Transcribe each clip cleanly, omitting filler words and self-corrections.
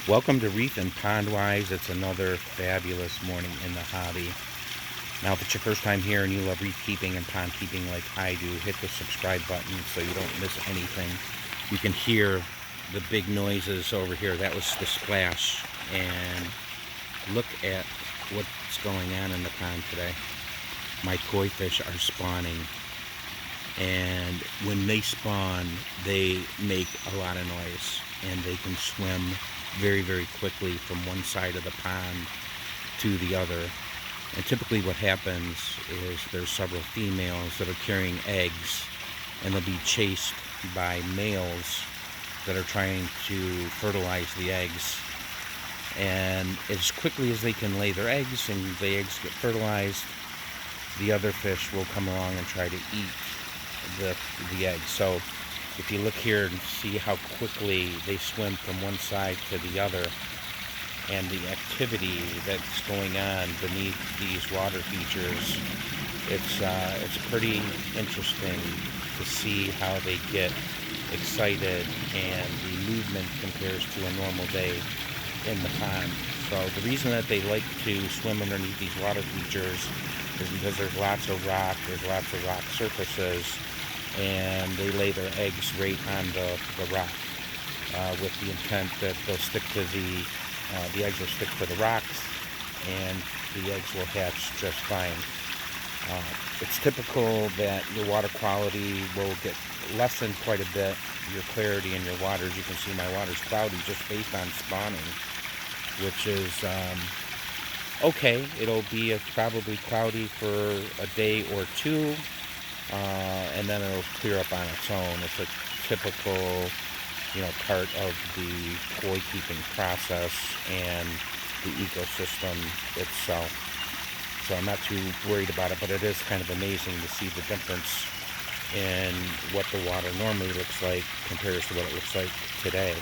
Welcome to Reef and Pond Wise. It's another fabulous morning in the hobby. Now, if it's your first time here and you love reef keeping and pond keeping like I do, hit the subscribe button so you don't miss anything. You can hear the big noises over here. That was the splash. And look at what's going on in the pond today. My koi fish are spawning. And when they spawn, they make a lot of noise. And they can swim very, very quickly from one side of the pond to the other. And typically what happens is there's several females that are carrying eggs, and they'll be chased by males that are trying to fertilize the eggs. And as quickly as they can lay their eggs and the eggs get fertilized, the other fish will come along and try to eat the eggs. So if you look here and see how quickly they swim from one side to the other, and the activity that's going on beneath these water features, it's pretty interesting to see how they get excited, and the movement compares to a normal day in the pond. So the reason that they like to swim underneath these water features is because there's lots of rock surfaces, and they lay their eggs right on the rock with the intent that they'll stick to the eggs will stick to the rocks, and the eggs will hatch just fine. It's typical that your water quality will get lessened quite a bit, your clarity in your waters. You can see my water's cloudy just based on spawning, which is okay. It'll be probably cloudy for a day or two, and then it'll clear up on its own. It's a typical, part of the koi keeping process and the ecosystem itself. So I'm not too worried about it, but it is kind of amazing to see the difference in what the water normally looks like compares to what it looks like today.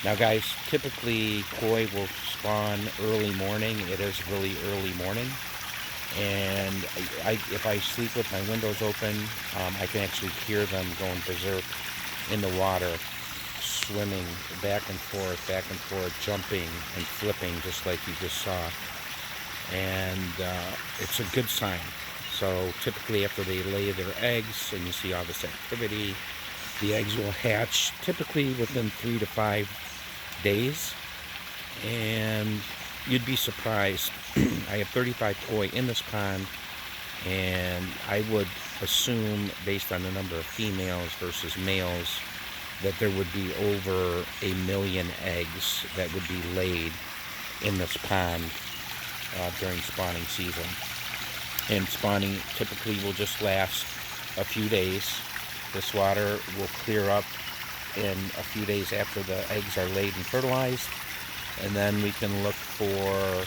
Now guys, typically koi will spawn early morning. It is really early morning. And if I sleep with my windows open, I can actually hear them going berserk in the water, swimming back and forth, jumping and flipping just like you just saw. And it's a good sign. So typically after they lay their eggs and you see all this activity, the eggs will hatch typically within 3 to 5 days. And you'd be surprised. I have 35 koi in this pond, and I would assume, based on the number of females versus males, that there would be over 1 million eggs that would be laid in this pond during spawning season. And spawning typically will just last a few days. This water will clear up in a few days after the eggs are laid and fertilized, and then we can look for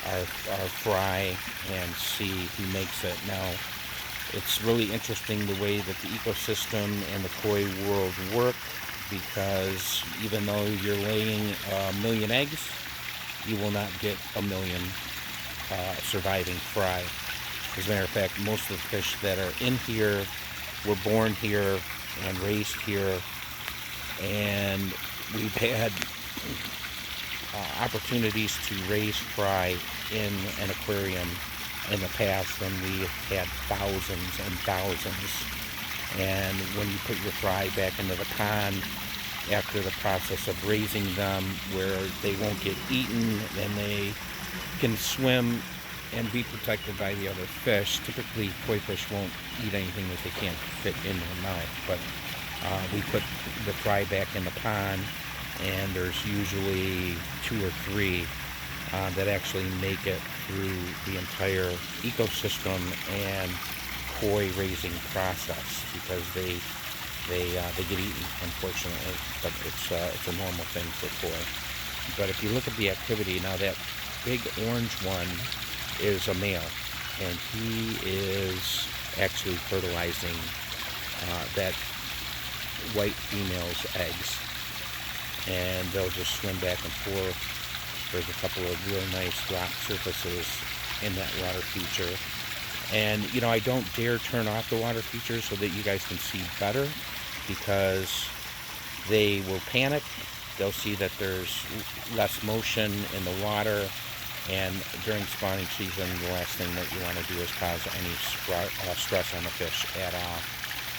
our fry and see who makes it. Now, it's really interesting the way that the ecosystem and the koi world work, because even though you're laying 1 million eggs, you will not get 1 million surviving fry. As a matter of fact, most of the fish that are in here were born here and raised here, and we've had opportunities to raise fry in an aquarium in the past, and we had thousands and thousands. And when you put your fry back into the pond after the process of raising them, where they won't get eaten and they can swim and be protected by the other fish. Typically koi fish won't eat anything that they can't fit in their mouth, but we put the fry back in the pond, and there's usually 2 or 3 that actually make it through the entire ecosystem and koi raising process, because they get eaten, unfortunately, but it's a normal thing for koi. But if you look at the activity now, that big orange one is a male, and he is actually fertilizing that white female's eggs, and they'll just swim back and forth. There's a couple of real nice rock surfaces in that water feature, and I don't dare turn off the water feature so that you guys can see better, because they will panic they'll see that there's less motion in the water. And during spawning season, the last thing that you want to do is cause any stress on the fish at all.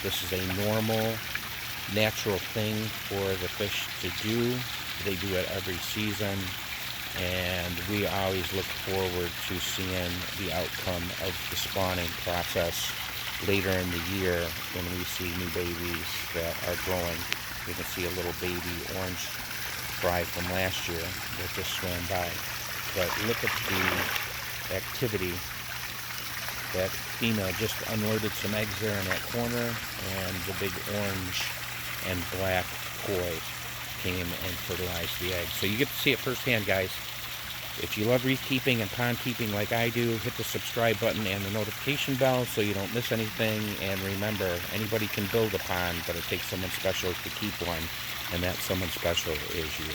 This is a normal, natural thing for the fish to do. They do it every season, and we always look forward to seeing the outcome of the spawning process later in the year when we see new babies that are growing. You can see a little baby orange fry from last year that just swam by. But look at the activity. That female just unloaded some eggs there in that corner, and the big orange and black koi came and fertilized the eggs. So you get to see it firsthand, guys. If you love reef keeping and pond keeping like I do, hit the subscribe button and the notification bell so you don't miss anything. And remember, anybody can build a pond, but it takes someone special to keep one, and that someone special is you.